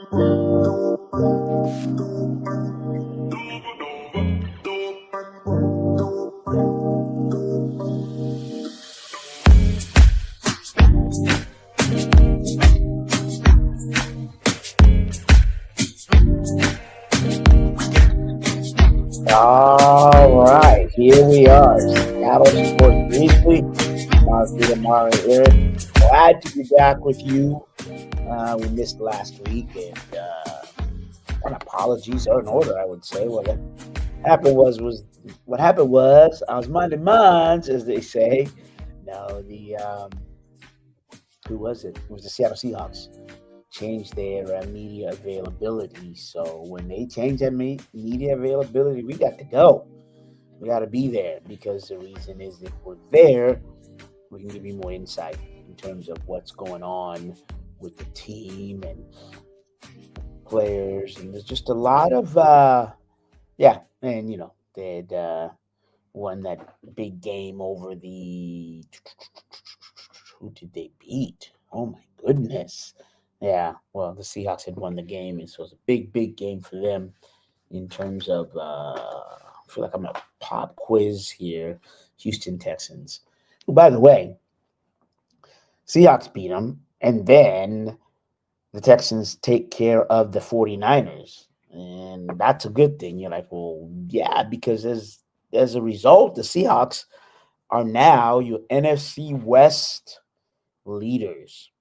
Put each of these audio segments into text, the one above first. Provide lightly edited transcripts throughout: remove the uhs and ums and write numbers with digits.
All right, here we are. Seattle Sports Weekly. Mark Amari Eric. Glad to be back with you. We missed last week, and apologies are in order. I would say what happened was what happened was I was minding mines, as they say. No, the who was it? It was the Seattle Seahawks. Changed their media availability. So when they change that media availability, we got to go. We got to be there because the reason is if we're there, we can give you more insight in terms of what's going on with the team and players. And there's just a lot of, and they had won that big game over the, who did they beat? Oh my goodness. Yeah, well, the Seahawks had won the game, and so it was a big, big game for them in terms of, I feel like I'm a pop quiz here. Houston Texans, who, by the way, Seahawks beat them, and then the Texans take care of the 49ers. And that's a good thing. You're like, well, yeah, because as a result, the Seahawks are now your NFC West leaders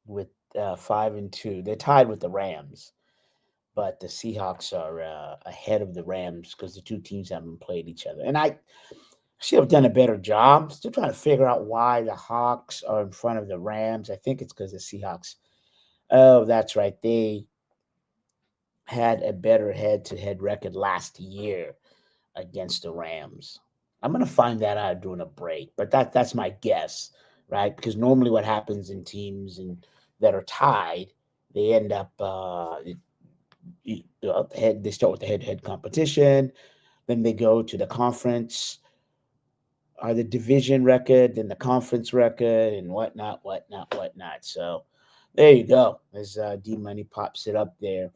with 5-2. They're tied with the Rams, but the Seahawks are ahead of the Rams because the two teams haven't played each other. And I should have done a better job. Still trying to figure out why the Hawks are in front of the Rams. I think it's because the Seahawks. Oh, that's right. They had a better head-to-head record last year against the Rams. I'm gonna find that out during a break, but that's my guess, right? Because normally what happens in teams that are tied, they end up they start with the head-to-head competition, then they go to the conference or the division record, then the conference record, and whatnot. So there you go. As D Money pops it up there.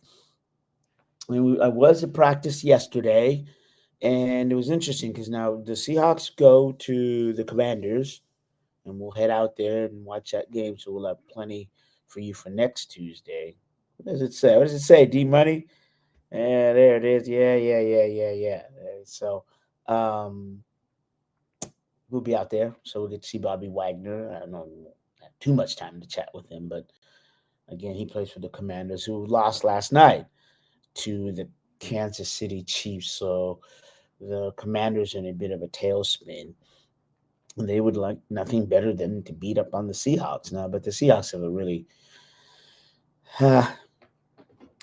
I was at practice yesterday, and it was interesting because now the Seahawks go to the Commanders, and we'll head out there and watch that game. So we'll have plenty for you for next Tuesday. What does it say? What does it say, D Money? Yeah, there it is. Yeah. So we'll be out there. So we'll get to see Bobby Wagner. I don't know, have too much time to chat with him, but again, he plays for the Commanders, who lost last night to the Kansas City Chiefs. So the Commanders in a bit of a tailspin. They would like nothing better than to beat up on the Seahawks now, but the Seahawks have a really, like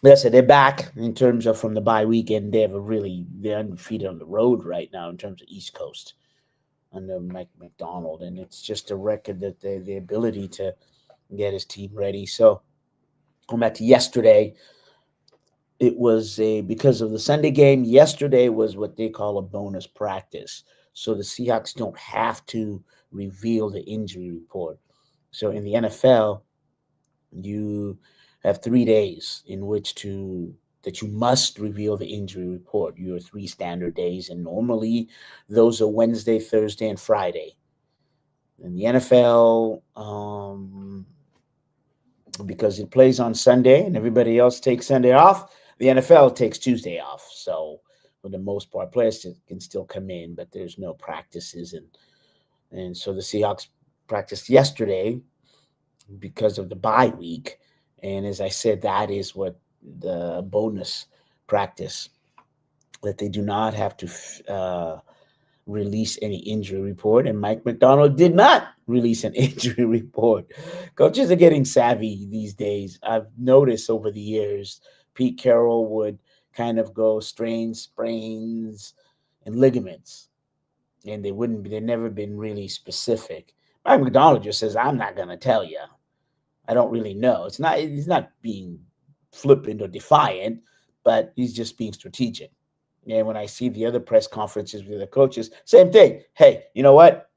I said, they're back in terms of from the bye weekend. They're undefeated on the road right now in terms of East Coast under Mike McDonald, and it's just a record that the ability to get his team ready. So going back to yesterday, it was because of the Sunday game. Yesterday was what they call a bonus practice, so the Seahawks don't have to reveal the injury report. So in the NFL, you have 3 days in which that you must reveal the injury report. Your 3 standard days, and normally those are Wednesday, Thursday, and Friday. In the NFL, because it plays on Sunday and everybody else takes Sunday off, the NFL takes Tuesday off. So for the most part, players can still come in, but there's no practices. And so the Seahawks practiced yesterday because of the bye week. And as I said, that is what the bonus practice, that they do not have to release any injury report. And Mike McDonald did not release an injury report. Coaches are getting savvy these days. I've noticed over the years, Pete Carroll would kind of go strains, sprains, and ligaments. And they've never been really specific. Mike McDonald just says, I'm not going to tell you. I don't really know. He's not being flippant or defiant, but he's just being strategic. And when I see the other press conferences with the coaches, same thing. Hey, you know what?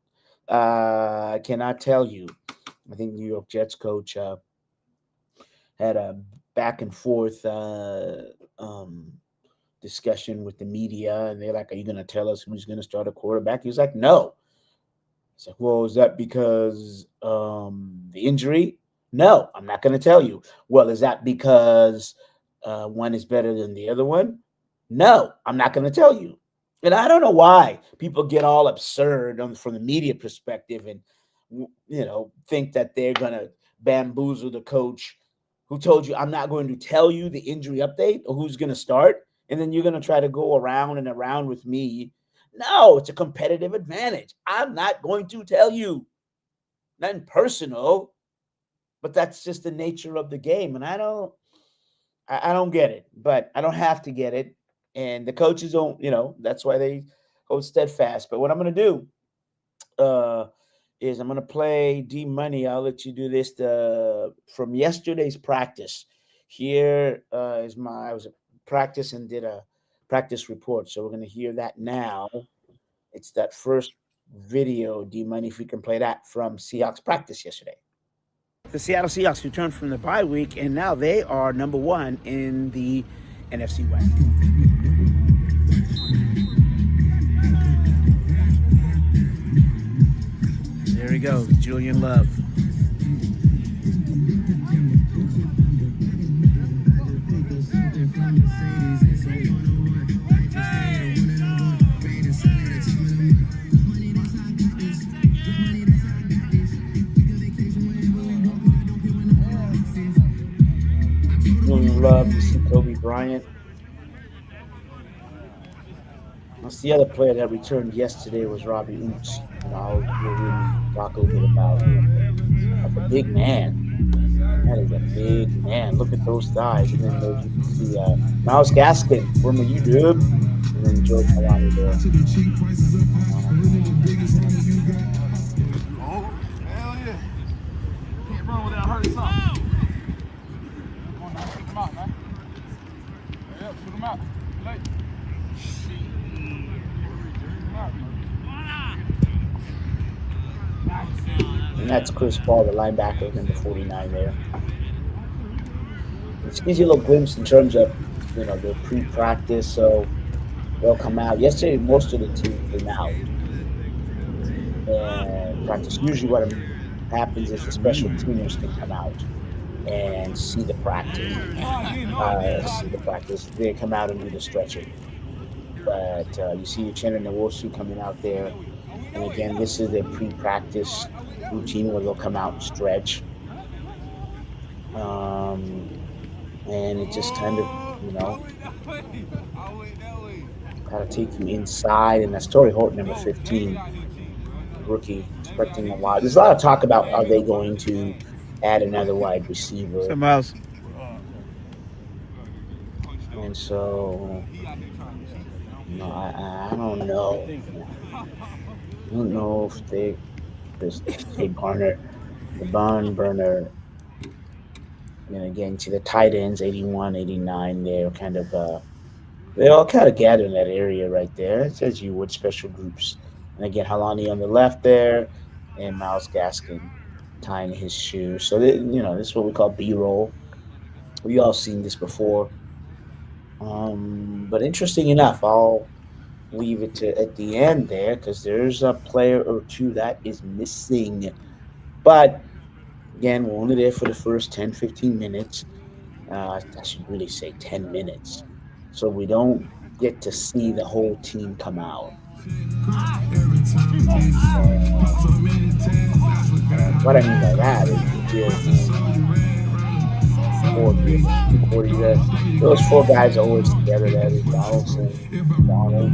I cannot tell you. I think New York Jets coach had a back and forth um, discussion with the media, and they're like, "Are you going to tell us who's going to start a quarterback?" He was like, "No." It's like, "Well, is that because the injury?" No, I'm not going to tell you. Well, is that because one is better than the other one? No, I'm not going to tell you. And I don't know why people get all absurd from the media perspective and think that they're going to bamboozle the coach who told you, "I'm not going to tell you the injury update or who's going to start," and then you're going to try to go around and around with me. No, it's a competitive advantage. I'm not going to tell you. Nothing personal, but that's just the nature of the game, and I don't get it, but I don't have to get it, and the coaches don't. That's why they hold steadfast. But what I'm going to do uh, is I'm going to play D Money. I'll let you do this from yesterday's practice. Here is I was at practice and did a practice report, so we're going to hear that now. It's that first video, D Money, if we can play that from Seahawks practice yesterday. The Seattle Seahawks returned from the bye week, and now they are number one in the NFC West. There he goes, Julian Love. Julian Love, you see Kobe Bryant. That's the other player that returned yesterday was Robbie Oots. I'll hear him talk a little bit about him. That's a big man. That is a big man. Look at those thighs. And then there's, you can see Miles Gaskin, former UW, and then Joe Kalani there. Oh, hell yeah. Can't run without hurting something. Come on now, shoot them out, man. Yep, shoot them out. Late. And that's Chris Paul, the linebacker, number 49 there. It gives you a little glimpse in terms of, their pre-practice. So they'll come out. Yesterday, most of the team came out and practice. Usually what happens is the special teamers can come out and see the practice. They come out and do the stretching. But you see Uchenna Nwosu coming out there. And again, this is their pre-practice routine where they'll come out and stretch. And it just kind of, kind of take you inside. And that's Torrey Horton, number 15, rookie, expecting a lot. There's a lot of talk about, are they going to add another wide receiver? Some else. And so, I don't know. I don't know if this Barner, the barn burner. And again, see the tight ends, 81, 89, they're kind of, they all kind of gather in that area right there. It says you would special groups. And again, Halani on the left there, and Miles Gaskin tying his shoe. So, this is what we call B-roll. We all seen this before. But interesting enough, I'll leave it to at the end there because there's a player or two that is missing. But again, we're only there for the first 10, 15 minutes. I should really say 10 minutes. So we don't get to see the whole team come out. What I mean by that is those four guys are always together there. There's Donaldson, Donald.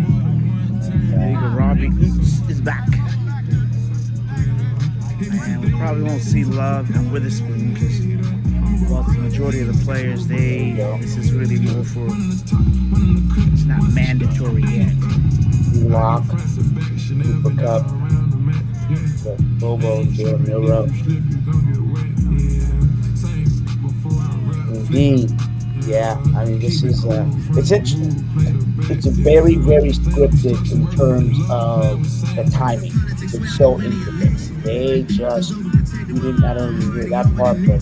There you go. Robbie Oops is back. And we probably won't see Love and Witherspoon because, the majority of the players, this is really more for, it's not mandatory yet. Lock, Cooper Cup, Bobo, Jalen Milrow. Indeed, yeah. I mean, this is it's a very, very scripted in terms of the timing. It's so intricate. They just, I don't even hear that part, but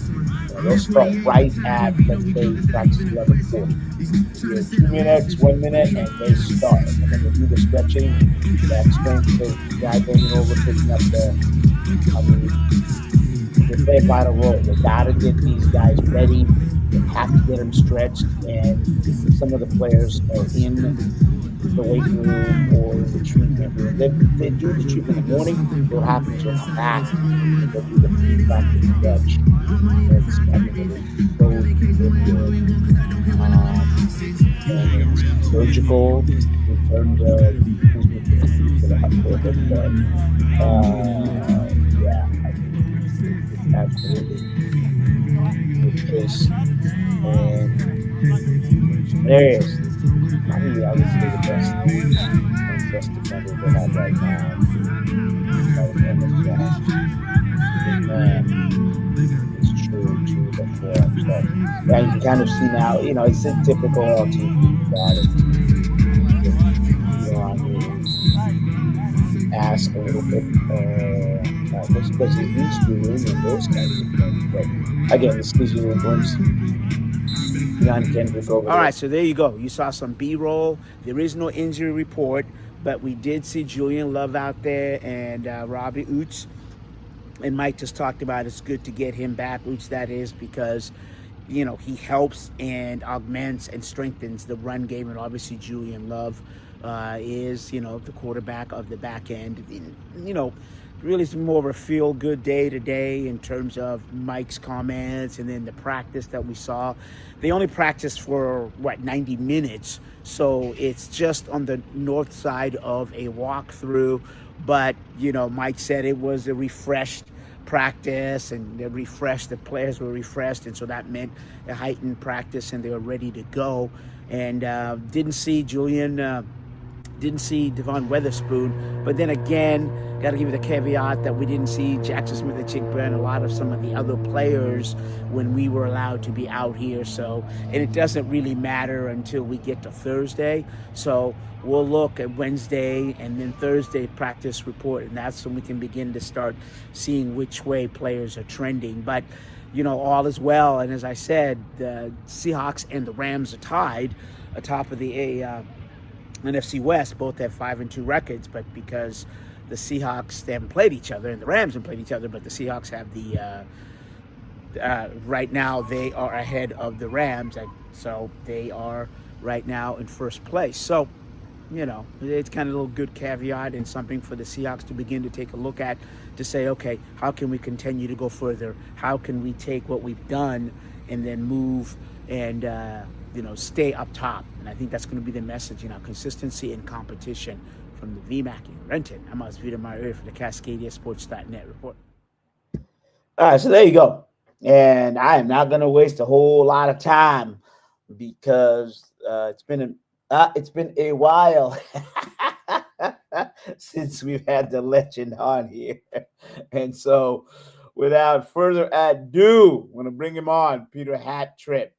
they'll start right at, let's say, practice 11:40. You're 2 minutes, 1 minute, and they start. And then they do the stretching, that strength, the guy bending over, picking up the. I mean, they play a vital role. They got to get these guys ready. They have to get them stretched. And some of the players are in the weight room or in the treatment room. They do the treatment in the morning. So what happens is they'll come back and they'll do the pre-practice stretch. I mean, it is so good. Um, and it's surgical in terms of who's making the feet for it. But yeah, I mean, it's absolutely the case. And there is probably, I would say, the best defender they have right now by almost far. And it's truly the form. So yeah, you can kind of see now, it's a typical all teams do that. Just, I mean, ask a little bit, just because it needs to room and those kinds of things. But again, this gives you a glimpse beyond Kendrick over All there. right, so there you go. You saw some B-roll. There is no injury report, but we did see Julian Love out there and Robbie Oots. And Mike just talked about it's good to get him back, Oots, that is, because he helps and augments and strengthens the run game. And obviously Julian Love is the quarterback of the back end. Really it's more of a feel good day today in terms of Mike's comments, and then the practice that we saw. They only practiced for 90 minutes, so it's just on the north side of a walkthrough. But Mike said it was a refreshed practice, and the players were refreshed, and so that meant a heightened practice, and they were ready to go. And didn't see Devon Weatherspoon, but then again, got to give you the caveat that we didn't see Jackson Smith and Chick Brown, a lot of some of the other players when we were allowed to be out here. So, and it doesn't really matter until we get to Thursday. So we'll look at Wednesday and then Thursday practice report, and that's when we can begin to start seeing which way players are trending. But all is well, and as I said, the Seahawks and the Rams are tied atop of the NFC West. Both have 5-2 records, but because the Seahawks, they haven't played each other, and the Rams haven't played each other, but the Seahawks have the right now they are ahead of the Rams, so they are right now in first place. So it's kind of a little good caveat and something for the Seahawks to begin to take a look at, to say, okay, how can we continue to go further? How can we take what we've done and then move and stay up top? And I think that's going to be the message, consistency and competition. From the VMAC in Renton, I'm Osvita Maria for the Cascadia Sports.net report. All right, so there you go. And I am not going to waste a whole lot of time because it's been a while since we've had the legend on here. And so without further ado, I'm going to bring him on, Peter Hattrick,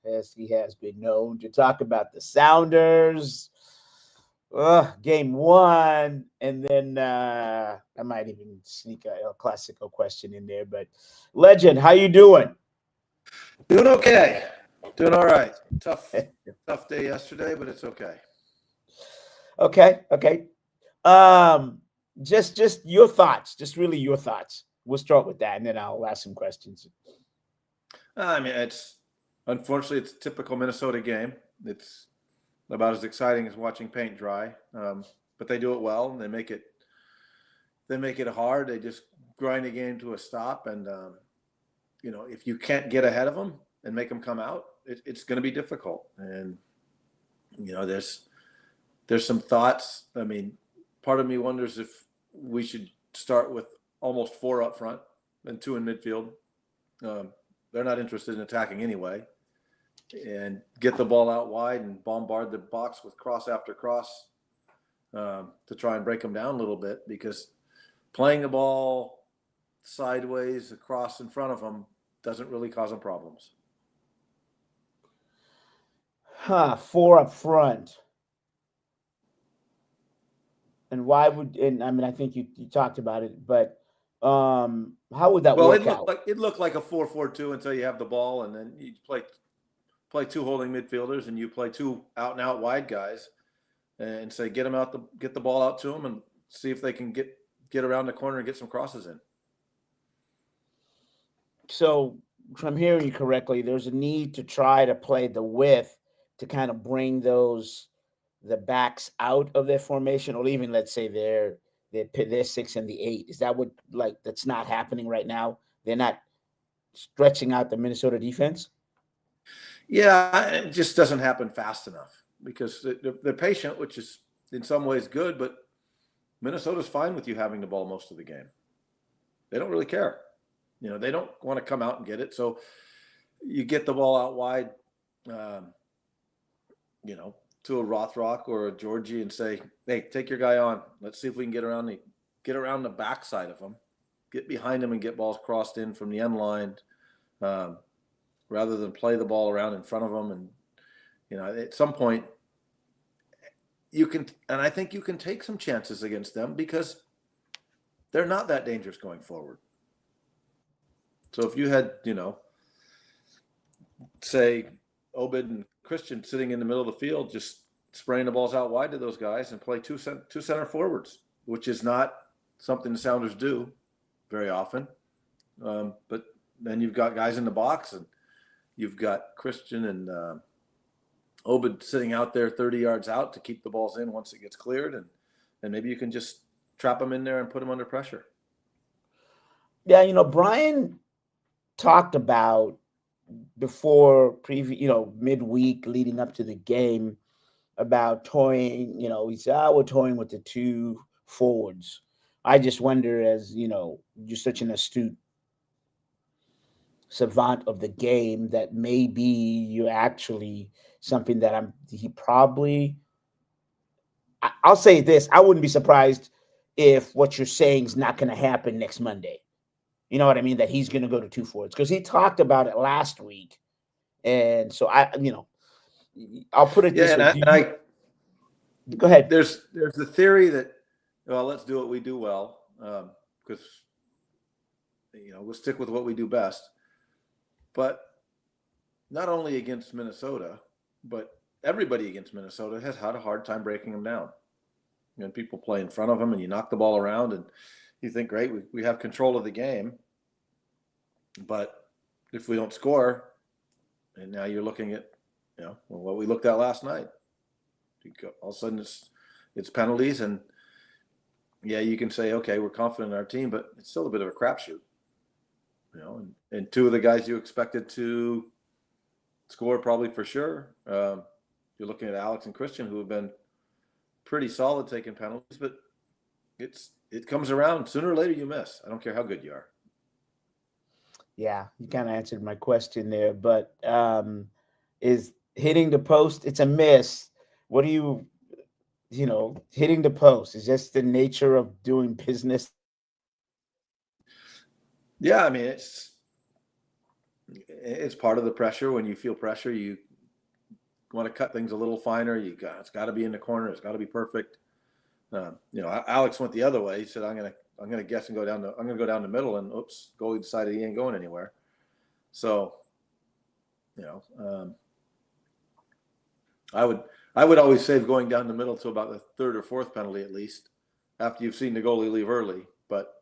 as he has been known, to talk about the Sounders, game one, and then I might even sneak a classical question in there. But legend, how you doing? Doing okay. Doing all right. Tough day yesterday, but it's okay. Okay. Just your thoughts. Just really your thoughts. We'll start with that, and then I'll ask some questions. I mean, unfortunately it's a typical Minnesota game. It's about as exciting as watching paint dry, but they do it well, and they make it hard. They just grind a game to a stop, and if you can't get ahead of them and make them come out, it's going to be difficult. And there's some thoughts. I mean, part of me wonders if we should start with almost 4 up front and 2 in midfield. They're not interested in attacking anyway, and get the ball out wide and bombard the box with cross after cross to try and break them down a little bit, because playing the ball sideways across in front of them doesn't really cause them problems. 4 up front. And why would, and I mean, I think you talked about it, but How would that Well, work out? it looked like a 4-4-2 until you have the ball, and then you play two holding midfielders, and you play two out and out wide guys, and say get the ball out to them, and see if they can get around the corner and get some crosses in. So, if I'm hearing you correctly, there's a need to try to play the width to kind of bring the backs out of their formation, or even let's say they're 6 and the 8. Is that what, like, that's not happening right now? They're not stretching out the Minnesota defense. Yeah, it just doesn't happen fast enough because they're patient, which is in some ways good, but Minnesota's fine with you having the ball most of the game. They don't really care. They don't want to come out and get it. So you get the ball out wide, to a Rothrock or a Georgie and say, hey, take your guy on. Let's see if we can get around the backside of them, get behind them and get balls crossed in from the end line, rather than play the ball around in front of them. And, at some point you can, and I think you can take some chances against them because they're not that dangerous going forward. So if you had, say Obed and Christian sitting in the middle of the field, just spraying the balls out wide to those guys and play two center forwards, which is not something the Sounders do very often. But then you've got guys in the box, and you've got Christian and Obed sitting out there 30 yards out to keep the balls in once it gets cleared, and maybe you can just trap them in there and put them under pressure. Yeah, Brian talked about before midweek leading up to the game about toying. He said, we're toying with the two forwards. I just wonder, as you're such an astute savant of the game, that maybe you're actually something that I'll say this, I wouldn't be surprised if what you're saying is not going to happen next Monday. You know what I mean? That he's going to go to two forwards, because he talked about it last week. And so I'll put it this way. Go ahead. There's the theory that, well, let's do what we do well, because we'll stick with what we do best. But not only against Minnesota, but everybody against Minnesota has had a hard time breaking them down. People play in front of them, and you knock the ball around, and you think, great, we have control of the game. But if we don't score, and now you're looking at, what we looked at last night, all of a sudden it's penalties, and yeah, you can say, okay, we're confident in our team, but it's still a bit of a crapshoot. And two of the guys you expected to score probably for sure. You're looking at Alex and Christian, who have been pretty solid taking penalties, but it comes around. Sooner or later you miss. I don't care how good you are. Yeah, you kind of answered my question there, but is hitting the post, it's a miss. What do hitting the post is just the nature of doing business? Yeah, I mean, it's part of the pressure. When you feel pressure, you want to cut things a little finer. It's got to be in the corner. It's got to be perfect. Alex went the other way. He said, "I'm gonna guess and go down. I'm gonna go down the middle." And oops, goalie decided he ain't going anywhere. So, I would always save going down the middle to about the third or fourth penalty at least, after you've seen the goalie leave early. But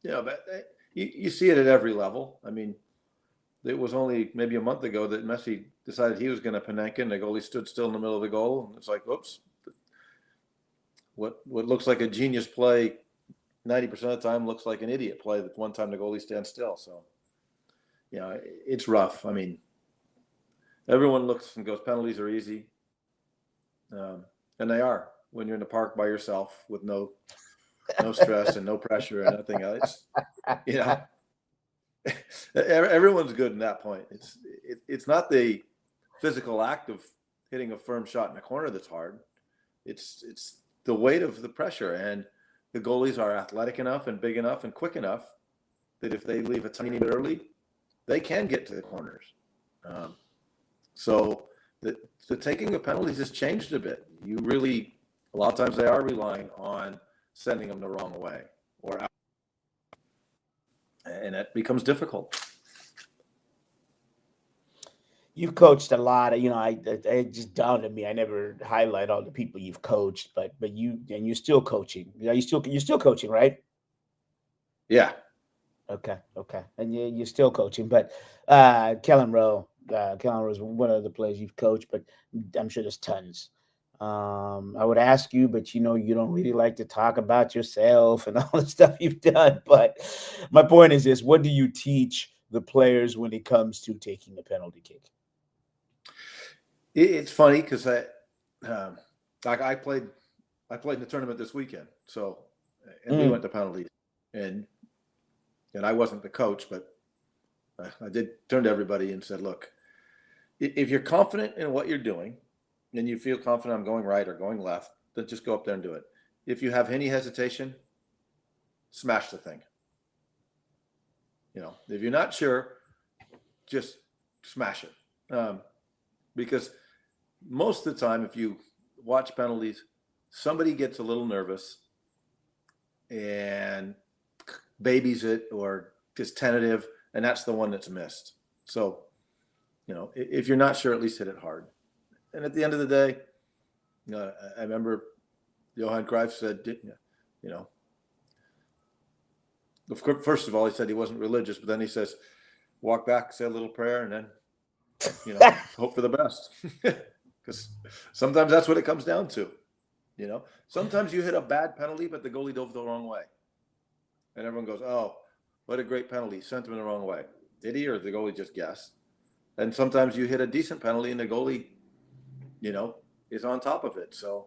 but you see it at every level. I mean, it was only maybe a month ago that Messi decided he was going to Panenka, and the goalie stood still in the middle of the goal. And it's like, oops, what looks like a genius play 90% of the time looks like an idiot play that one time the goalie stands still. So, it's rough. I mean, everyone looks and goes, penalties are easy. And they are when you're in the park by yourself with no stress and no pressure and nothing else. Everyone's good in that point. It's not the physical act of hitting a firm shot in the corner that's hard. It's the weight of the pressure, and the goalies are athletic enough and big enough and quick enough that if they leave a tiny bit early, they can get to the corners. So the taking of penalties has changed a bit. A lot of times they are relying on sending them the wrong way or out. And that becomes difficult. You've coached a lot of, it just dawned on me. I never highlight all the people you've coached, but you're still coaching. You're still coaching, right? Yeah. Okay. And you're still coaching, but Kellen Rowe is one of the players you've coached, but I'm sure there's tons. I would ask you, but you don't really like to talk about yourself and all the stuff you've done. But my point is this: what do you teach the players when it comes to taking a penalty kick? It's funny because I played in the tournament this weekend, and we went to penalties, and I wasn't the coach, but I did turn to everybody and said, look, if you're confident in what you're doing and you feel confident I'm going right or going left, then just go up there and do it. If you have any hesitation, smash the thing. If you're not sure, just smash it. Because most of the time, if you watch penalties, somebody gets a little nervous and babies it or is tentative, and that's the one that's missed. So, if you're not sure, at least hit it hard. And at the end of the day, I remember Johan Cruyff said, first of all, he said he wasn't religious, but then he says, walk back, say a little prayer, and then, hope for the best. Because sometimes that's what it comes down to. Sometimes you hit a bad penalty, but the goalie dove the wrong way. And everyone goes, oh, what a great penalty. Sent him in the wrong way. Did he, or the goalie just guessed? And sometimes you hit a decent penalty and the goalie, is on top of it. So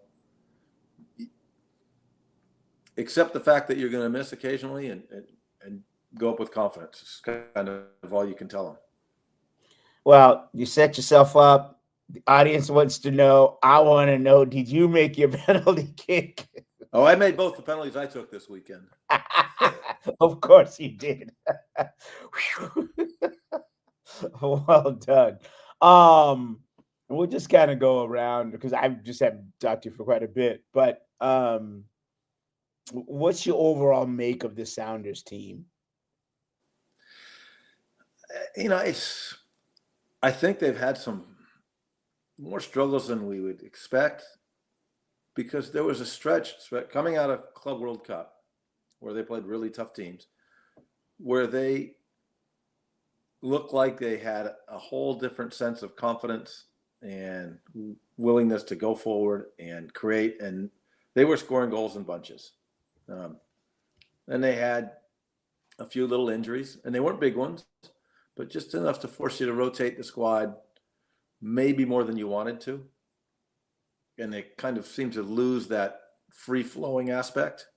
accept the fact that you're going to miss occasionally and go up with confidence. It's kind of all you can tell them. Well, you set yourself up. The audience wants to know. I want to know, did you make your penalty kick? Oh, I made both the penalties I took this weekend. Of course you did. Well done. We'll just kind of go around because I just haven't talked to you for quite a bit. But what's your overall make of the Sounders team? I think they've had some more struggles than we would expect, because there was a stretch coming out of Club World Cup where they played really tough teams, where they looked like they had a whole different sense of confidence and willingness to go forward and create, and they were scoring goals in bunches. And they had a few little injuries, and they weren't big ones, but just enough to force you to rotate the squad maybe more than you wanted to. And they kind of seem to lose that free-flowing aspect.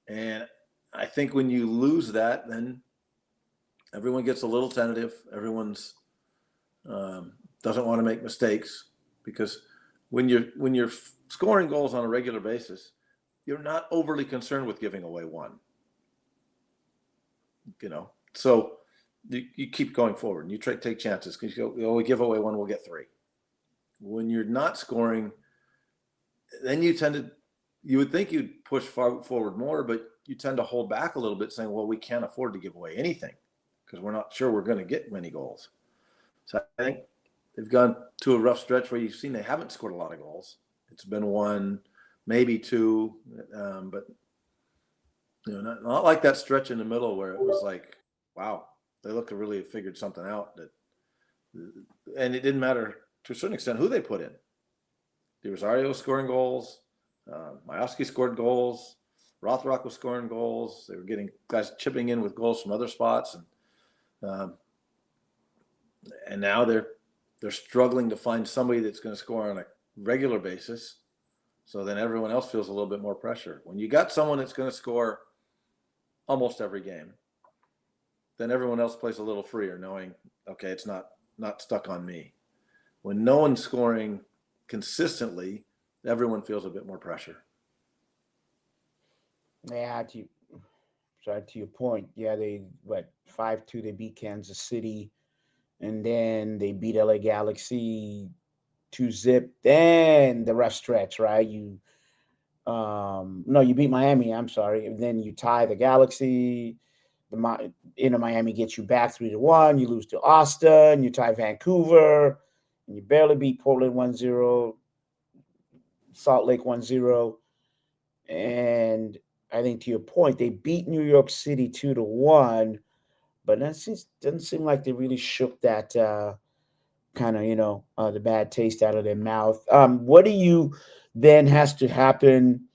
And I think when you lose that, then everyone gets a little tentative. Everyone's doesn't want to make mistakes, because when you're scoring goals on a regular basis, you're not overly concerned with giving away one. So you keep going forward and you take chances, because we give away one, we'll get three. When you're not scoring, then you would think you'd push forward more, but you tend to hold back a little bit, saying, well, we can't afford to give away anything because we're not sure we're going to get many goals. So I think they've gone to a rough stretch where you've seen they haven't scored a lot of goals. It's been one, maybe two, but not like that stretch in the middle where it was like, wow, they look to really have figured something out. And it didn't matter to a certain extent who they put in. De Rosario was scoring goals. Majowski scored goals. Rothrock was scoring goals. They were getting guys chipping in with goals from other spots, and now they're struggling to find somebody that's going to score on a regular basis. So then everyone else feels a little bit more pressure. When you got someone that's going to score almost every game, then everyone else plays a little freer, knowing, okay, it's not stuck on me. When no one's scoring consistently, everyone feels a bit more pressure. Yeah, to your point, yeah, 5-2 they beat Kansas City, and then they beat LA Galaxy 2-0. Then the rough stretch, right? No, you beat Miami. I'm sorry. And then you tie the Galaxy. Inter Miami gets you back 3-1. You lose to Austin. You tie Vancouver, and you barely beat Portland 1-0. Salt Lake 1-0. And I think to your point, they beat New York City 2-1, but that doesn't seem like they really shook that kind of the bad taste out of their mouth. What do you then has to happen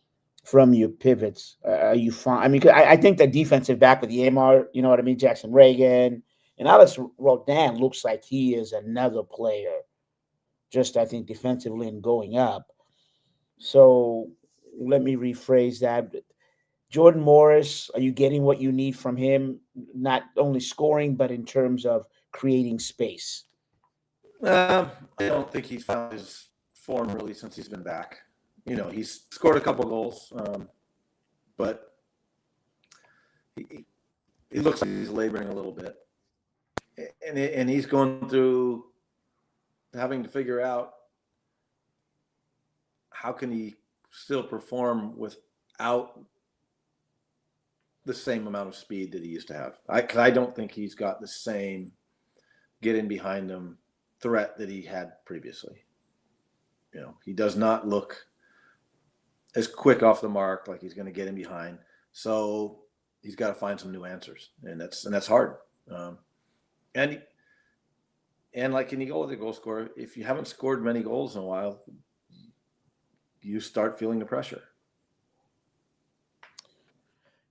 from your pivots? Are you fine? I mean, 'cause I think the defensive back with Yamar, you know what I mean, Jackson Reagan and Alex Rodin looks like he is another player. Just I think defensively and going up. So let me rephrase that. Jordan Morris, are you getting what you need from him? Not only scoring, but in terms of creating space. I don't think he's found his form really since he's been back. He's scored a couple goals, but he looks like he's laboring a little bit, and he's going through having to figure out how can he still perform without the same amount of speed that he used to have. I don't think he's got the same get in behind him threat that he had previously. He does not look as quick off the mark, like he's going to get in behind. So he's got to find some new answers, and that's hard. And like can you go with the goal scorer? If you haven't scored many goals in a while, you start feeling the pressure.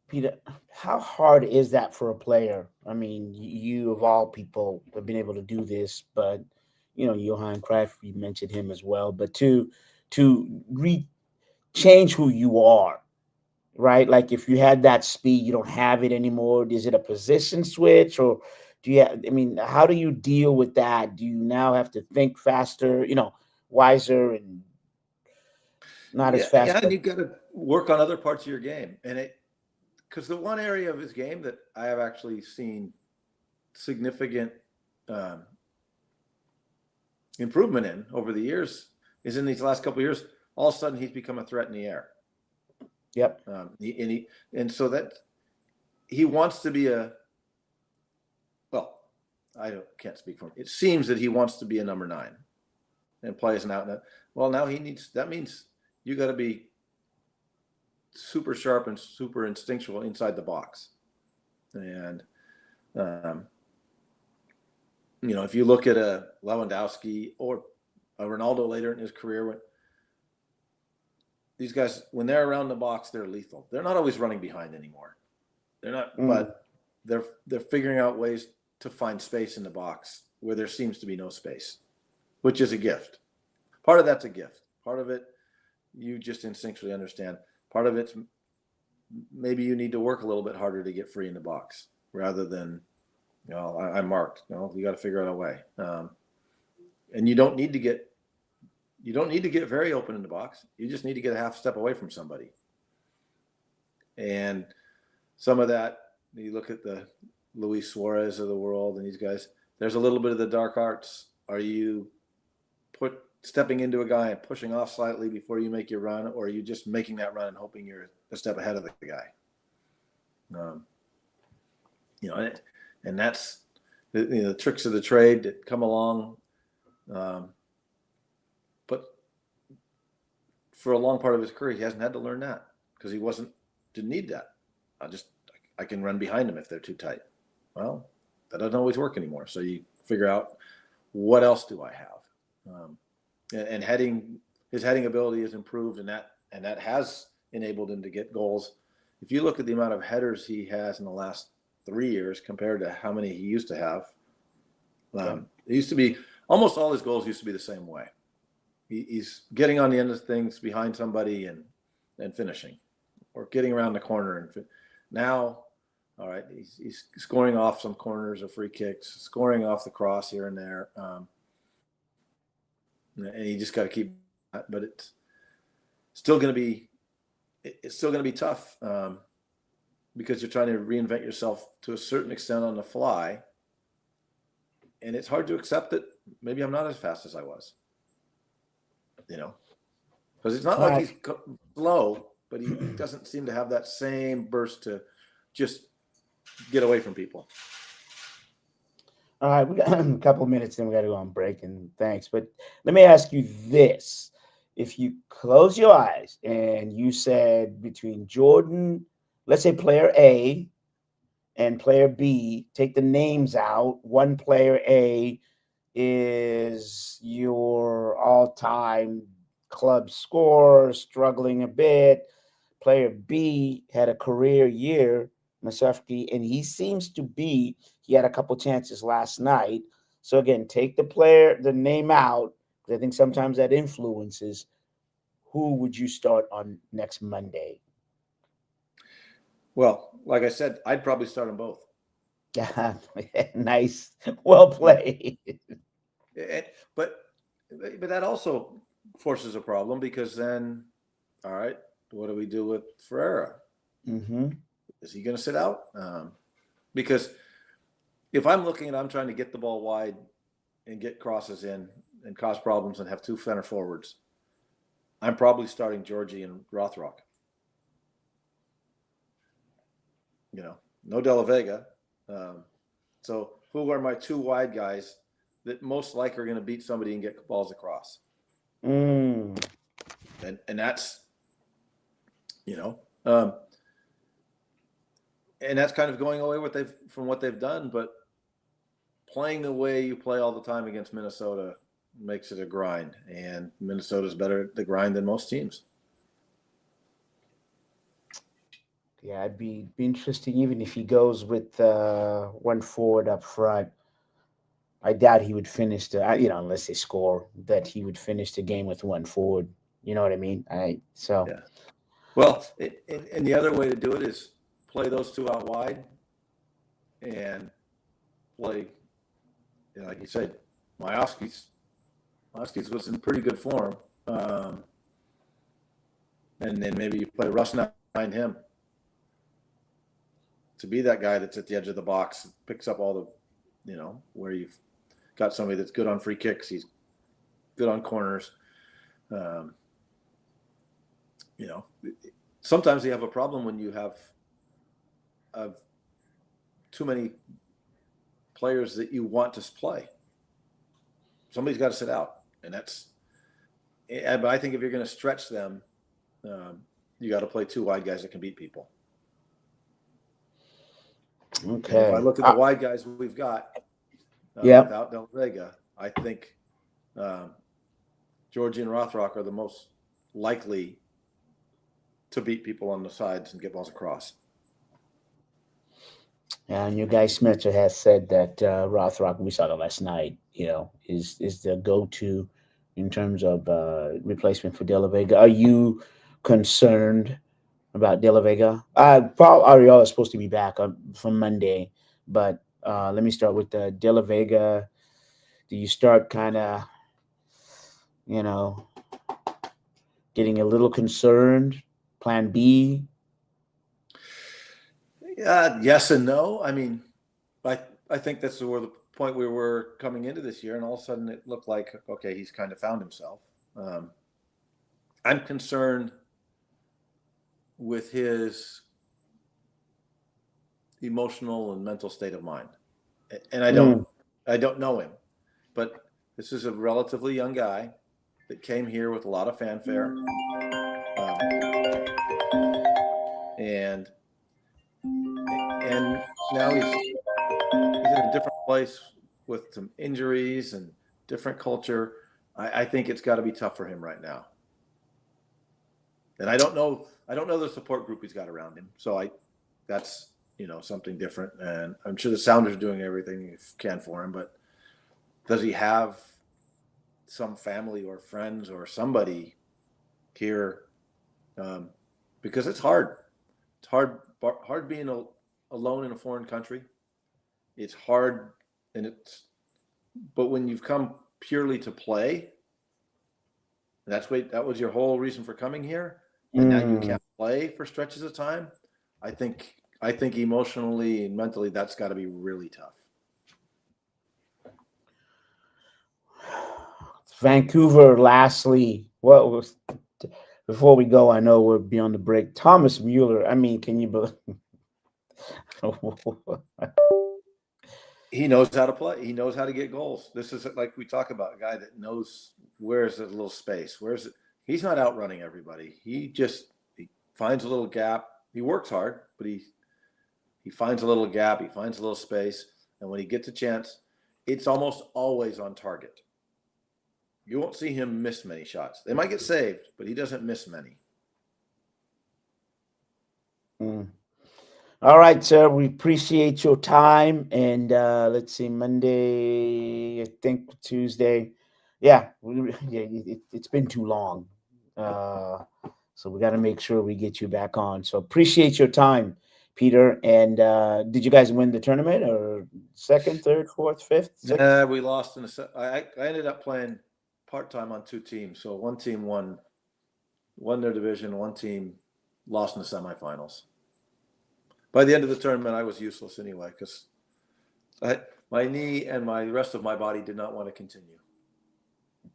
Peter, how hard is that for a player? I mean, you of all people have been able to do this, but Johan Cruyff, you mentioned him as well. But to change who you are, right? Like if you had that speed, you don't have it anymore. Is it a position switch, or do you? I mean, how do you deal with that? Do you now have to think faster, wiser, and not as fast? Yeah, and you've got to work on other parts of your game, and because the one area of his game that I have actually seen significant improvement in over the years is in these last couple of years. All of a sudden, he's become a threat in the air. Yep. And so that he wants to be can't speak for him. It seems that he wants to be a number 9 and play as an out. Well, now that means you got to be super sharp and super instinctual inside the box. And, if you look at a Lewandowski or a Ronaldo later in his career, these guys, when they're around the box, they're lethal. They're not always running behind anymore. They're not, but they're figuring out ways to find space in the box where there seems to be no space, which is a gift. Part of that's a gift. Part of it, you just instinctually understand. Part of it's maybe you need to work a little bit harder to get free in the box rather than, I'm marked. You got to figure out a way. And you don't need to get very open in the box. You just need to get a half step away from somebody. And some of that, you look at the Luis Suarez of the world and these guys, there's a little bit of the dark arts. Are you stepping into a guy and pushing off slightly before you make your run, or are you just making that run and hoping you're a step ahead of the guy? And that's the tricks of the trade that come along. But for a long part of his career, he hasn't had to learn that because he didn't need that. I can run behind them if they're too tight. Well, that doesn't always work anymore. So you figure out, what else do I have? And his heading ability has improved, and that has enabled him to get goals. If you look at the amount of headers he has in the last 3 years compared to how many he used to have, it used to be almost all his goals used to be the same way. He's getting on the end of things behind somebody and finishing, or getting around the corner and now. All right, he's scoring off some corners or free kicks, scoring off the cross here and there, and you just got to keep. But it's still going to be tough because you're trying to reinvent yourself to a certain extent on the fly, and it's hard to accept that maybe I'm not as fast as I was. Because it's not like he's slow. but he doesn't seem to have that same burst to just get away from people. All right, we got a couple of minutes, then we got to go on break, and thanks. But let me ask you this. If you close your eyes and you said between Jordan, let's say player A and player B, take the names out. One player A is your all-time club scorer, struggling a bit. Player B had a career year, Masufsky, and he had a couple chances last night. So again, take the name out, because I think sometimes that influences. Who would you start on next Monday? Well, like I said, I'd probably start them both. Nice. Well played. But that also forces a problem, because then, all right, what do we do with Ferreira? Mm-hmm. Is he going to sit out? Because if I'm trying to get the ball wide and get crosses in and cause problems and have two center forwards, I'm probably starting Georgie and Rothrock. No De La Vega. So who are my two wide guys that most likely are going to beat somebody and get balls across? And that's, and that's kind of going away from what they've done. But playing the way you play all the time against Minnesota makes it a grind, and Minnesota's better at the grind than most teams. Yeah, it'd be interesting even if he goes with one forward up front. I doubt he would finish unless they score, that he would finish the game with one forward. You know what I mean? Yeah. Well, and the other way to do it is play those two out wide and play, like you said, Huskies was in pretty good form. And then maybe you play Russ behind him to be that guy that's at the edge of the box, picks up all the, where you've got somebody that's good on free kicks. He's good on corners. Sometimes you have a problem when you have too many players that you want to play. Somebody's got to sit out, but I think if you're going to stretch them, you got to play two wide guys that can beat people. Okay. And if I look at the wide guys we've got without Del Vega, I think Georgie and Rothrock are the most likely to beat people on the sides and get balls across. And your guy Spencer has said that Rothrock, we saw that last night, is the go-to in terms of replacement for De La Vega. Are you concerned about De La Vega? Paul Arriola is supposed to be back from Monday, but let me start with De La Vega. Do you start kind of, getting a little concerned? Plan B? Yes and no. I mean, I think that's where the point we were coming into this year, and all of a sudden it looked like, okay, he's kind of found himself. I'm concerned with his emotional and mental state of mind, and I don't know him, but this is a relatively young guy that came here with a lot of fanfare, and now he's in a different place with some injuries and different culture. I think it's got to be tough for him right now. And I don't know the support group he's got around him. So that's something different. And I'm sure the Sounders are doing everything they can for him, but does he have some family or friends or somebody here? Because it's hard. It's hard being alone in a foreign country. It's hard, but when you've come purely to play, that was your whole reason for coming here, and now you can't play for stretches of time. I think emotionally and mentally that's got to be really tough. Vancouver, lastly, before we go, I know we're beyond the break. Thomas Mueller. I mean, can you believe? He knows how to play. He knows how to get goals. This is like we talk about, a guy that knows where's a little space. Where's it? He's not outrunning everybody. He finds a little gap. He works hard, but he finds a little gap. He finds a little space, and when he gets a chance, it's almost always on target. You won't see him miss many shots. They might get saved, but he doesn't miss many. All right, sir. We appreciate your time. And let's see, Monday, I think Tuesday. Yeah, it's been too long. So we got to make sure we get you back on. So appreciate your time, Peter. And did you guys win the tournament or second, third, fourth, fifth? We lost in I ended up playing part-time on 2 teams. So one team won their division. One team lost in the semifinals. By the end of the tournament, I was useless anyway because my knee and the rest of my body did not want to continue.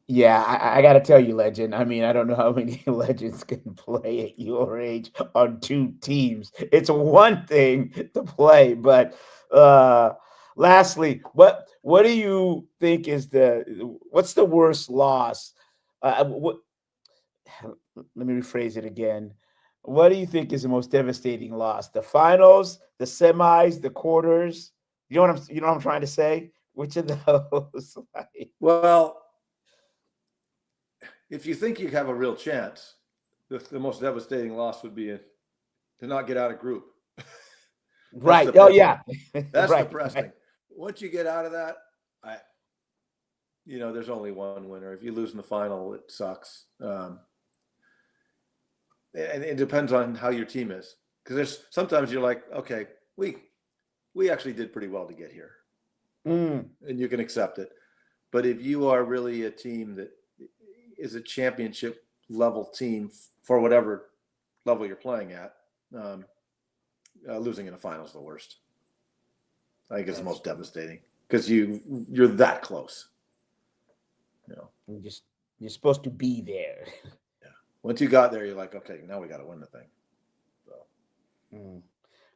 Yeah, I got to tell you, Legend. I mean, I don't know how many legends can play at your age on 2 teams. It's one thing to play, but lastly, what do you think is what's the worst loss? Let me rephrase it again. What do you think is the most devastating loss? The finals, the semis, the quarters? You know what I'm trying to say? Which of those? Well, if you think you have a real chance, the most devastating loss would be to not get out of group. Right. Oh, yeah. That's right, depressing. Right. Once you get out of that, there's only one winner. If you lose in the final, it sucks. And it depends on how your team is, because sometimes you're like, okay, we actually did pretty well to get here, and you can accept it. But if you are really a team that is a championship level team for whatever level you're playing at, losing in the final is the worst. I think it's the most devastating because you're that close. You're supposed to be there. Once you got there, you're like, okay, now we got to win the thing. So.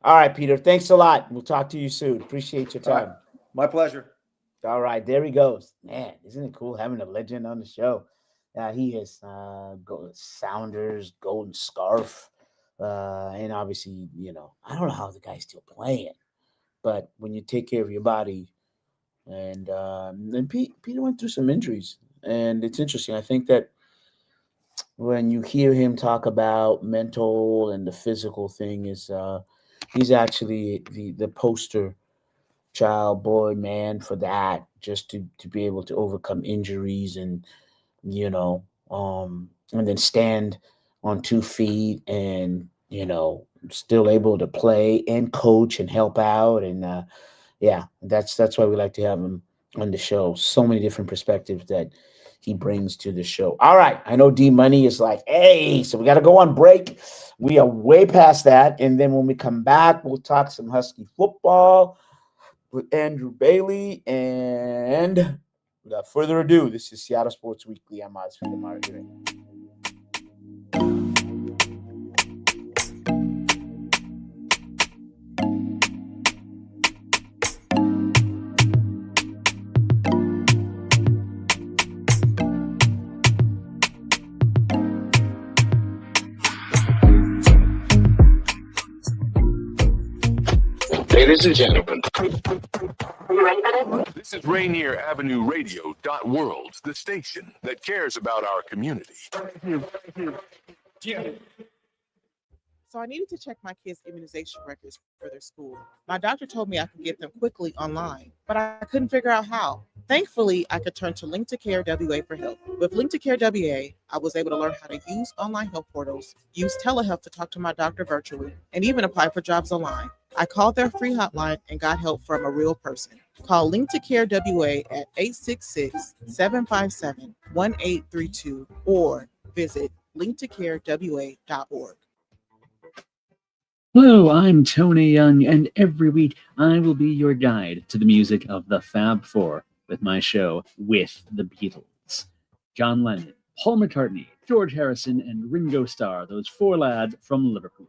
All right, Peter. Thanks a lot. We'll talk to you soon. Appreciate your time. Right. My pleasure. All right, there he goes. Man, isn't it cool having a legend on the show? He is Sounders, Golden Scarf, and obviously, I don't know how the guy's still playing, but when you take care of your body, and then Peter went through some injuries, and it's interesting. I think that when you hear him talk about mental and the physical thing, he's actually the poster child, boy, man, for that, just to be able to overcome injuries and and then stand on 2 feet and still able to play and coach and help out. And that's why we like to have him on the show. So many different perspectives that he brings to the show. All right, I know D Money is like, hey, so we got to go on break. We are way past that, and then when we come back, we'll talk some Husky football with Andrew Bailey. And without further ado, this is Seattle Sports Weekly. I'm Oz from the Margaret. Ladies and gentlemen, this is Rainier Avenue Radio.world, the station that cares about our community. So I needed to check my kids' immunization records for their school. My doctor told me I could get them quickly online, but I couldn't figure out how. Thankfully, I could turn to Link to Care WA for help. With Link to Care WA, I was able to learn how to use online health portals, use telehealth to talk to my doctor virtually, and even apply for jobs online. I called their free hotline and got help from a real person. Call Link to Care WA at 866-757-1832 or visit linktocarewa.org. Hello, I'm Tony Young, and every week I will be your guide to the music of the Fab Four with my show, With the Beatles. John Lennon, Paul McCartney, George Harrison, and Ringo Starr, those four lads from Liverpool.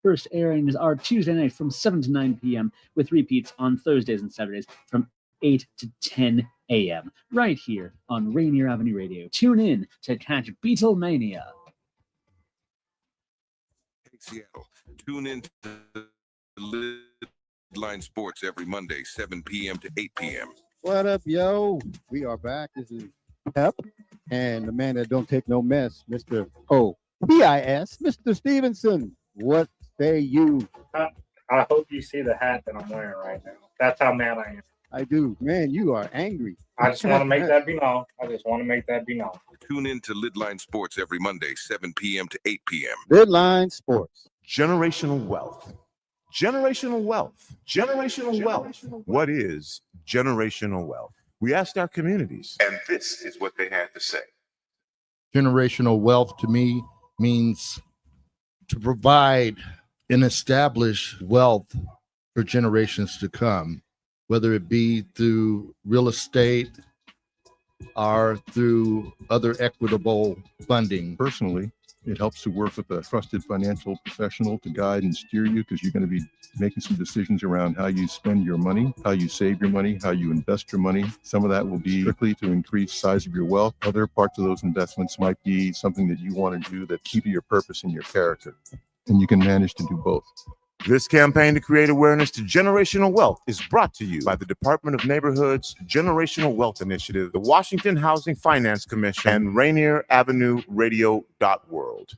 First airings are Tuesday night from 7 to 9 p.m., with repeats on Thursdays and Saturdays from 8 to 10 a.m., right here on Rainier Avenue Radio. Tune in to catch Beatlemania. Hey, Seattle, tune in to Line Sports every Monday, 7 p.m. to 8 p.m. What up, yo? We are back. This is Pep and the man that don't take no mess, Mr. O-P-I-S, Mr. Stevenson. What say you? I hope you see the hat that I'm wearing right now. That's how mad I am. I do. Man, you are angry. I just want to make that be known. Tune in to Lidline Sports every Monday, 7 p.m. to 8 p.m. Deadline Sports. Generational wealth. Generational wealth. Generational wealth. What is generational wealth? We asked our communities, And this is what they had to say. Generational wealth to me means to provide and establish wealth for generations to come, whether it be through real estate or through other equitable funding. Personally, it helps to work with a trusted financial professional to guide and steer you, because you're going to be making some decisions around how you spend your money, how you save your money, how you invest your money. Some of that will be strictly to increase size of your wealth. Other parts of those investments might be something that you want to do that keep your purpose and your character. And you can manage to do both. This campaign to create awareness to generational wealth is brought to you by the Department of Neighborhood's Generational Wealth Initiative, the Washington Housing Finance Commission, and Rainier Avenue Radio.world.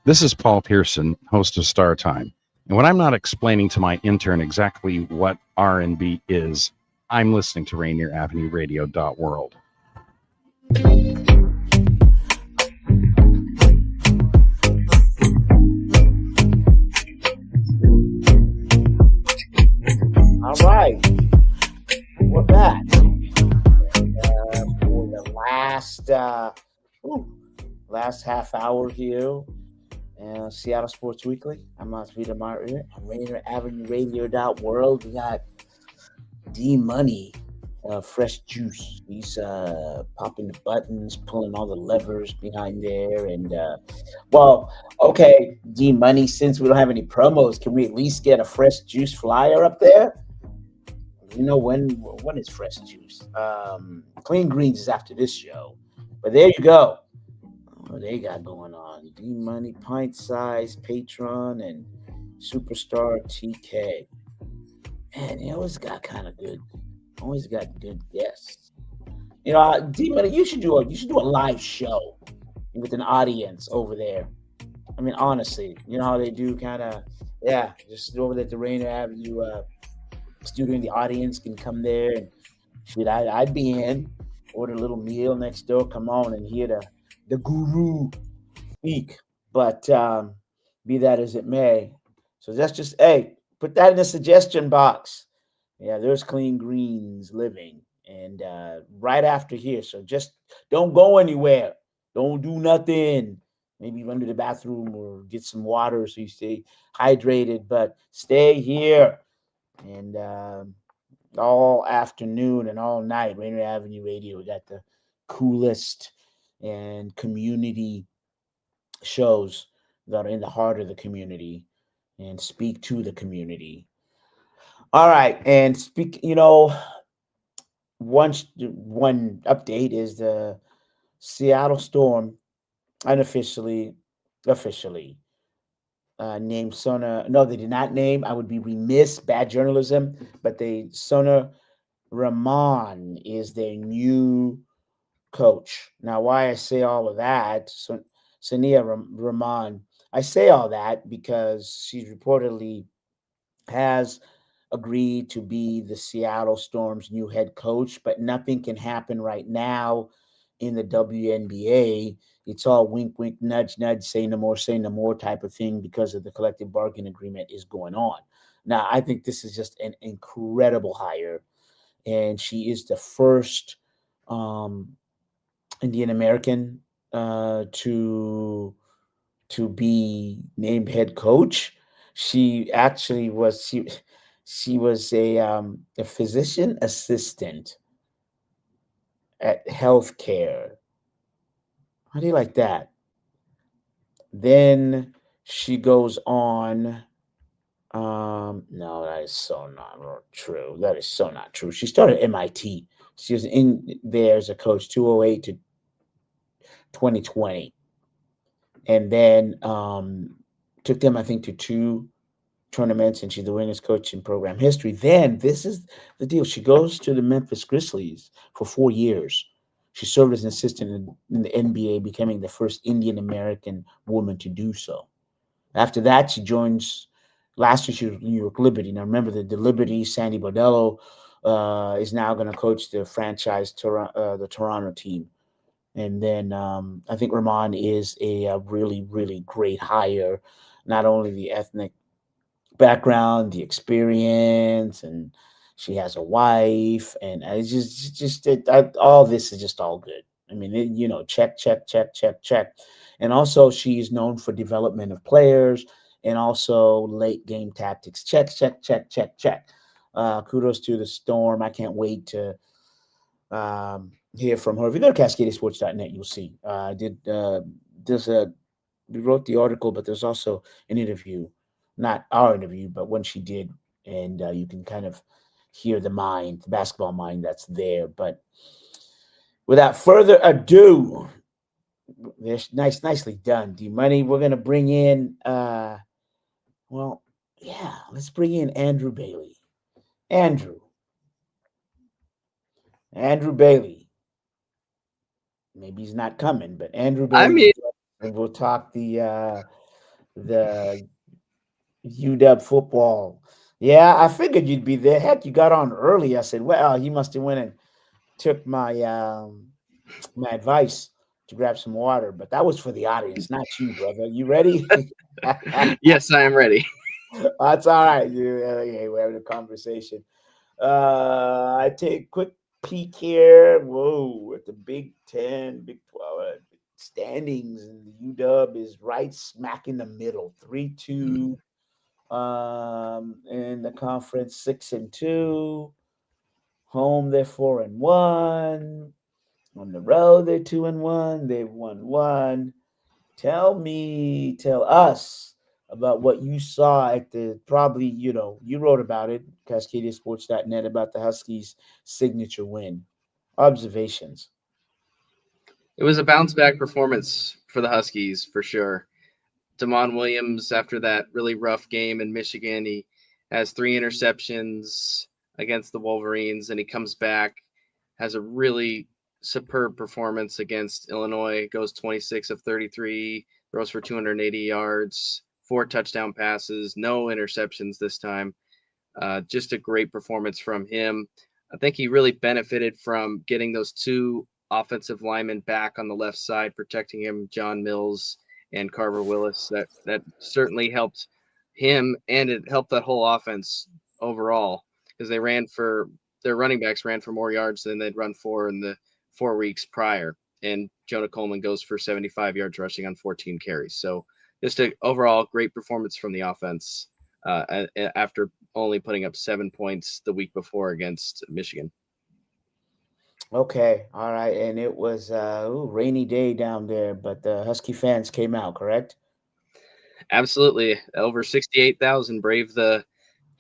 This is Paul Pearson, host of Star Time. And when I'm not explaining to my intern exactly what R&B is, I'm listening to Rainier Avenue Radio.world. All right, we're back for the last half hour here. Seattle Sports Weekly. I'm Osvita Martin. I'm Rainier Avenue Radio.world. We got D Money, fresh juice. He's popping the buttons, pulling all the levers behind there, and okay, D Money. Since we don't have any promos, can we at least get a fresh juice flyer up there? You know when is fresh juice? Clean Greens is after this show, but there you go. What they got going on? D Money, Pint Size, Patron, and Superstar TK. Man, he always got kind of good. Always got good guests. You know, D Money, you should do a live show with an audience over there. I mean, honestly, you know how they do kind of, just over there at the Rainier Avenue studio, and the audience can come there and shit. I'd be in, order a little meal next door, come on and hear the guru speak. But be that as it may, so that's just put that in the suggestion box. Yeah, there's Clean Greens living, and right after here. So just don't go anywhere. Don't do nothing. Maybe run to the bathroom or get some water so you stay hydrated. But stay here. And all afternoon and all night, Rainier Avenue Radio got the coolest and community shows that are in the heart of the community and speak to the community. All right, and one update is the Seattle Storm officially named Sona. No, they did not name. I would be remiss, bad journalism. But Sona Rahman is their new coach. Now, why I say all of that, Sonia Rahman, I say all that because she reportedly has agreed to be the Seattle Storm's new head coach, but nothing can happen right now in the WNBA. It's all wink, wink, nudge, nudge, say no more type of thing because of the collective bargaining agreement is going on. Now, I think this is just an incredible hire, and she is the first Indian American to be named head coach. She actually was she was a physician assistant at healthcare. How do you like that? Then she goes on. No, that is so not true. That is so not true. She started at MIT. She was in there as a coach 208 to 2020. And then took them, I think, to two tournaments, and she's the winners coach in program history. Then this is the deal. She goes to the Memphis Grizzlies for 4 years. She served as an assistant in the NBA, becoming the first Indian American woman to do so. After that, she joins. Last year, she was New York Liberty. Now, remember the Liberty. Sandy Bordello is now going to coach the franchise, the Toronto team. And then I think Ramon is a really, really great hire. Not only the ethnic background, the experience, and she has a wife, and all this is just all good. I mean, check, check, check, check, check, and also she's known for development of players and also late game tactics. Check, check, check, check, check. Kudos to the Storm. I can't wait to hear from her. If you go to CascadingSports.net, you'll see. We wrote the article, but there's also an interview, not our interview, but one she did, and you can kind of hear the basketball mind that's there. But without further ado, nicely done, D Money. We're gonna bring in, let's bring in Andrew Bailey. Andrew Bailey. Maybe he's not coming, but Andrew Bailey. And we'll talk the UW football. Yeah, I figured you'd be there. Heck, you got on early. I said, well, he must have went and took my my advice to grab some water, but that was for the audience, not you, brother. You ready? Yes, I am ready. That's all right. We're having a conversation. I take a quick peek here. Whoa, at the Big 10, Big 12 standings, and the UW is right smack in the middle, 3-2. In the conference, 6-2. Home, they're 4-1. On the road, they're 2-1. They've won one. Tell us about what you saw at you wrote about it, CascadiaSports.net, about the Huskies' signature win. Observations. It was a bounce back performance for the Huskies for sure. Damon Williams, after that really rough game in Michigan, he has 3 interceptions against the Wolverines, and he comes back, has a really superb performance against Illinois, goes 26 of 33, throws for 280 yards, 4 touchdown passes, no interceptions this time. Just a great performance from him. I think he really benefited from getting those 2 offensive linemen back on the left side, protecting him, John Mills and Carver Willis. That certainly helped him, and it helped that whole offense overall, because their running backs ran for more yards than they'd run for in the 4 weeks prior. And Jonah Coleman goes for 75 yards rushing on 14 carries. So just an overall great performance from the offense after only putting up 7 points the week before against Michigan. Okay, all right, and it was rainy day down there, but the Husky fans came out, correct? Absolutely, over 68,000 braved the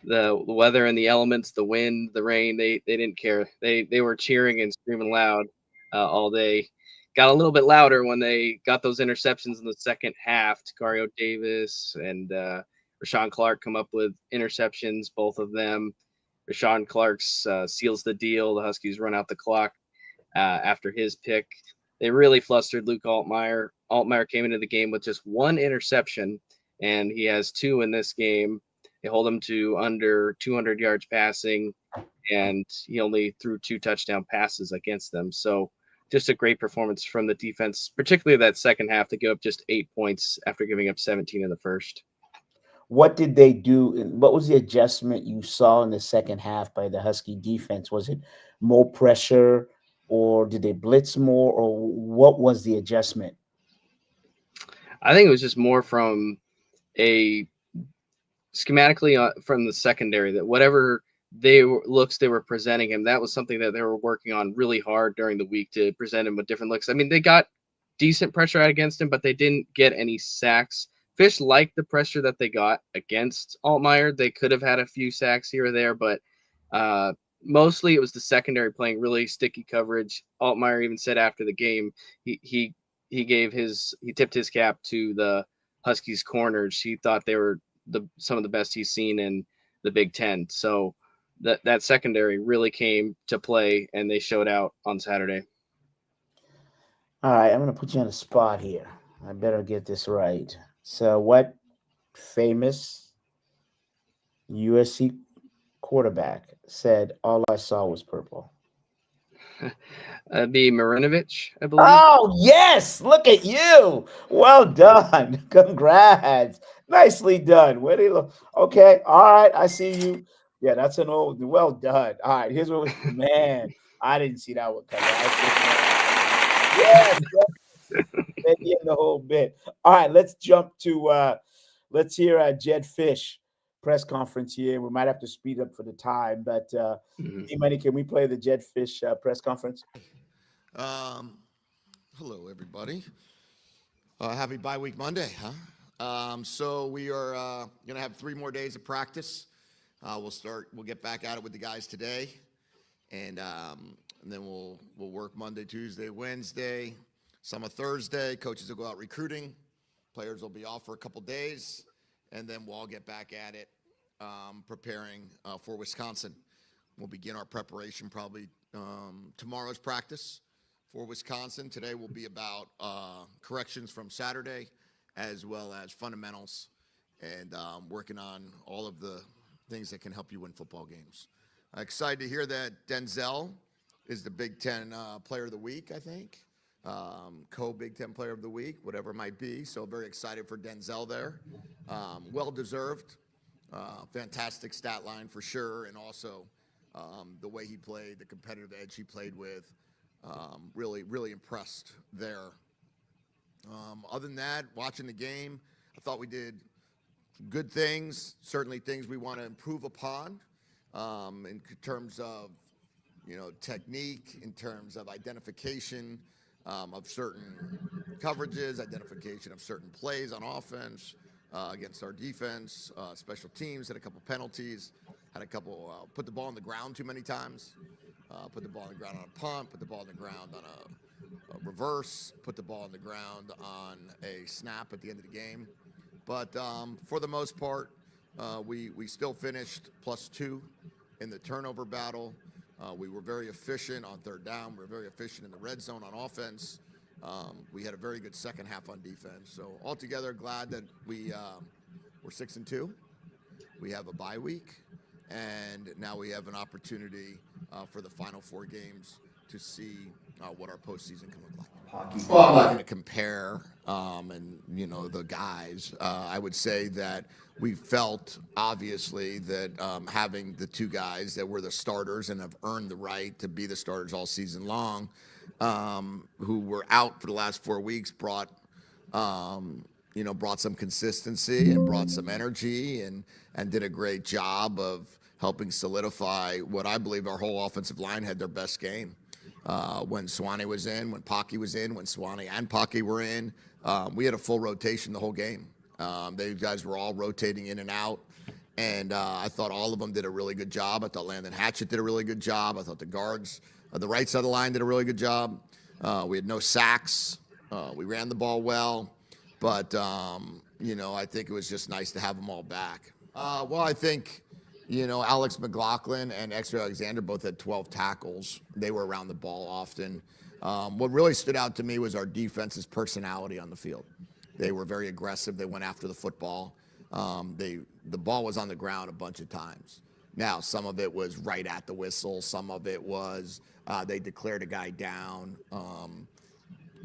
weather and the elements, the wind, the rain. They didn't care. They were cheering and screaming loud all day. Got a little bit louder when they got those interceptions in the second half. Takario Davis and Rashawn Clark come up with interceptions, both of them. Rashawn Clark's seals the deal. The Huskies run out the clock after his pick. They really flustered Luke Altmaier. Altmaier came into the game with just 1 interception, and he has 2 in this game. They hold him to under 200 yards passing, and he only threw 2 touchdown passes against them. So just a great performance from the defense, particularly that second half, to give up just 8 points after giving up 17 in the first. What did they do? What was the adjustment you saw in the second half by the Husky defense? Was it more pressure, or did they blitz more, or what was the adjustment? I think it was just more from schematically from the secondary, that whatever looks they were presenting him. That was something that they were working on really hard during the week to present him with different looks. I mean, they got decent pressure out against him, but they didn't get any sacks. Fish liked the pressure that they got against Altmaier. They could have had a few sacks here or there, but mostly it was the secondary playing really sticky coverage. Altmaier even said after the game he tipped his cap to the Huskies corners. He thought they were some of the best he's seen in the Big Ten. So that secondary really came to play, and they showed out on Saturday. All right, I'm going to put you on the spot here. I better get this right. So, what famous USC quarterback said, "All I saw was purple"? The Marinovich, I believe. Oh, yes. Look at you. Well done. Congrats. Nicely done. Where do you look? Okay. All right. I see you. Yeah, that's an old. Well done. All right. Here's what man. I didn't see that one coming. Yes. In the whole bit. All right. Let's jump to let's hear Jed Fish press conference here. We might have to speed up for the time, but Money, can we play the Jed Fish press conference? Hello, everybody. Happy bye week Monday, huh? So we are going to have 3 more days of practice. We'll get back at it with the guys today, and then we'll work Monday, Tuesday, Wednesday, some of Thursday. Coaches will go out recruiting. Players will be off for a couple days, and then we'll all get back at it, preparing for Wisconsin. We'll begin our preparation probably tomorrow's practice for Wisconsin. Today will be about corrections from Saturday, as well as fundamentals, and working on all of the things that can help you win football games. Excited to hear that Denzel is the Big Ten Player of the Week, I think. Co-Big Ten Player of the Week, whatever it might be. So very excited for Denzel there. Well-deserved. Fantastic stat line for sure, and also the way he played, the competitive edge he played with. Really impressed there. Other than that, watching the game, I thought we did some good things, certainly things we want to improve upon in terms of, technique, in terms of identification of certain coverages, identification of certain plays on offense against our defense, special teams, had a couple penalties, had a couple put the ball on the ground too many times. Put the ball on the ground on a punt, put the ball on the ground on a reverse, put the ball on the ground on a snap at the end of the game. But for the most part, we still finished +2 in the turnover battle. We were very efficient on third down. We were very efficient in the red zone on offense. We had a very good second half on defense. So altogether, glad that we're 6-2. We have a bye week. And now we have an opportunity for the final 4 games to see what our postseason can look like. Well, I'm not going to compare the guys. I would say that we felt, obviously, that having the 2 guys that were the starters and have earned the right to be the starters all season long, who were out for the last 4 weeks, brought some consistency and brought some energy and did a great job of helping solidify what I believe our whole offensive line had their best game. When Swanee was in, when Pocky was in, when Swanee and Pocky were in, we had a full rotation the whole game. They guys were all rotating in and out, and I thought all of them did a really good job. I thought Landon Hatchett did a really good job. I thought the guards, the right side of the line did a really good job. We had no sacks. We ran the ball well, but I think it was just nice to have them all back. I think Alex McLaughlin and X-Ray Alexander both had 12 tackles. They were around the ball often. What really stood out to me was our defense's personality on the field. They were very aggressive. They went after the football. The ball was on the ground a bunch of times. Now, some of it was right at the whistle. Some of it was they declared a guy down. A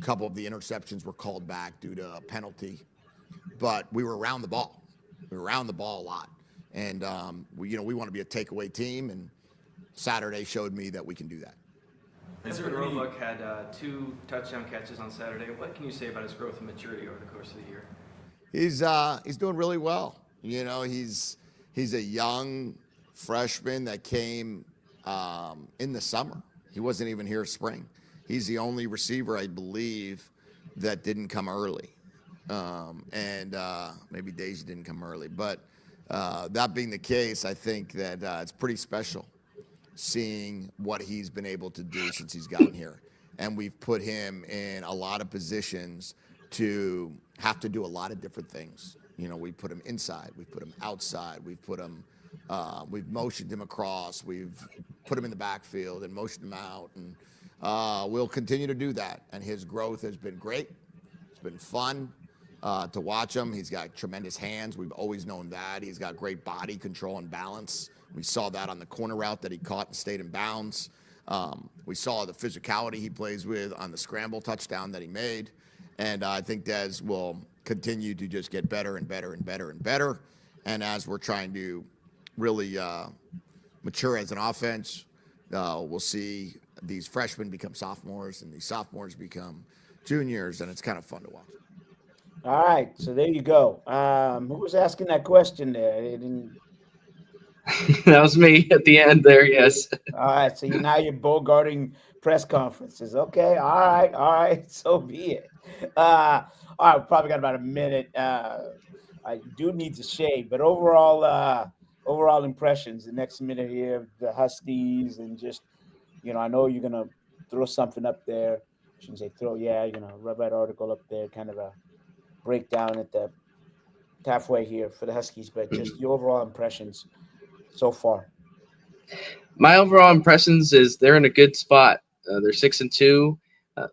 couple of the interceptions were called back due to a penalty. But we were around the ball. We were around the ball a lot. And, we want to be a takeaway team, and Saturday showed me that we can do that. Ezra Roebuck had 2 touchdown catches on Saturday. What can you say about his growth and maturity over the course of the year? He's doing really well. He's a young, freshman that came in the summer. He wasn't even here spring. He's the only receiver, I believe, that didn't come early. And maybe Daisy didn't come early. But that being the case, I think that it's pretty special seeing what he's been able to do since he's gotten here. And we've put him in a lot of positions to have to do a lot of different things. You know, we put him inside, we put him outside, we've motioned him across, we've put him in the backfield and motioned him out, and we'll continue to do that. And his growth has been great. It's been fun to watch him. He's got tremendous hands. We've always known that. He's got great body control and balance. We saw that on the corner route that he caught and stayed in bounds. We saw the physicality he plays with on the scramble touchdown that he made. And I think Dez will continue to just get better and better and better and better. And as we're trying to really mature as an offense, we'll see these freshmen become sophomores and these sophomores become juniors, and it's kind of fun to watch. All right, so there you go. Who was asking that question there? It didn't... That was me at the end there, yes. All right, so now you're bogarting press conferences. Okay, all right, so be it. All right, probably got about a minute. I do need to shave, but overall impressions, the next minute here of the Huskies, and just, I know you're going to throw something up there. I shouldn't say throw, rub that article up there, kind of a breakdown at the halfway here for the Huskies, but just your overall impressions so far. My overall impressions is they're in a good spot. They're 6-2.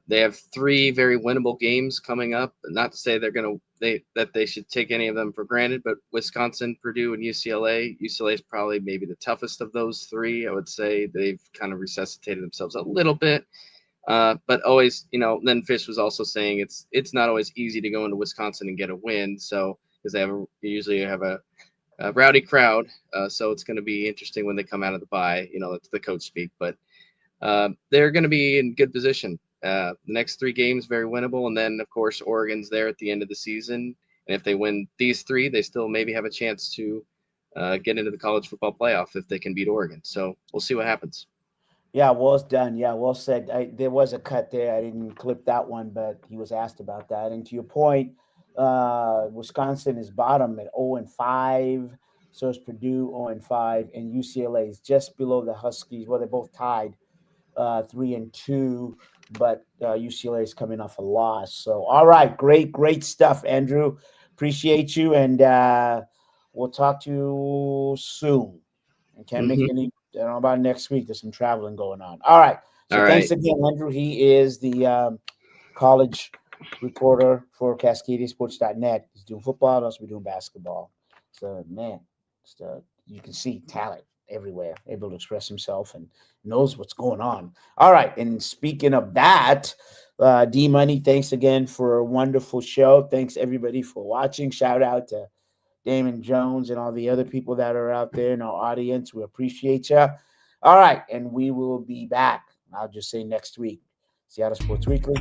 They have 3 very winnable games coming up. Not to say that they should take any of them for granted, but Wisconsin, Purdue, and UCLA. UCLA is probably maybe the toughest of those 3. I would say they've kind of resuscitated themselves a little bit. But always, then Fish was also saying it's not always easy to go into Wisconsin and get a win. So because they usually have a rowdy crowd, so it's going to be interesting when they come out of the bye. That's the coach speak, but they're going to be in good position. The next 3 games very winnable, and then of course Oregon's there at the end of the season. And if they win these 3, they still maybe have a chance to get into the college football playoff if they can beat Oregon. So we'll see what happens. Yeah, well done. Yeah, well said. There was a cut there. I didn't clip that one, but he was asked about that. And to your point, Wisconsin is bottom at 0-5. So is Purdue 0-5, and UCLA is just below the Huskies. Well, they're both tied 3-2, but UCLA is coming off a loss. So, all right, great stuff, Andrew. Appreciate you, and we'll talk to you soon. I can't make any. I don't know about next week. There's some traveling going on. All right. So thanks again, Andrew. He is the college reporter for CascadiaSports.net. He's doing football. Also, we're doing basketball. So, man, you can see talent everywhere, able to express himself and knows what's going on. All right. And speaking of that, D-Money, thanks again for a wonderful show. Thanks, everybody, for watching. Shout out to Damon Jones and all the other people that are out there in our audience. We appreciate you. All right. And we will be back. I'll just say next week. Seattle Sports Weekly.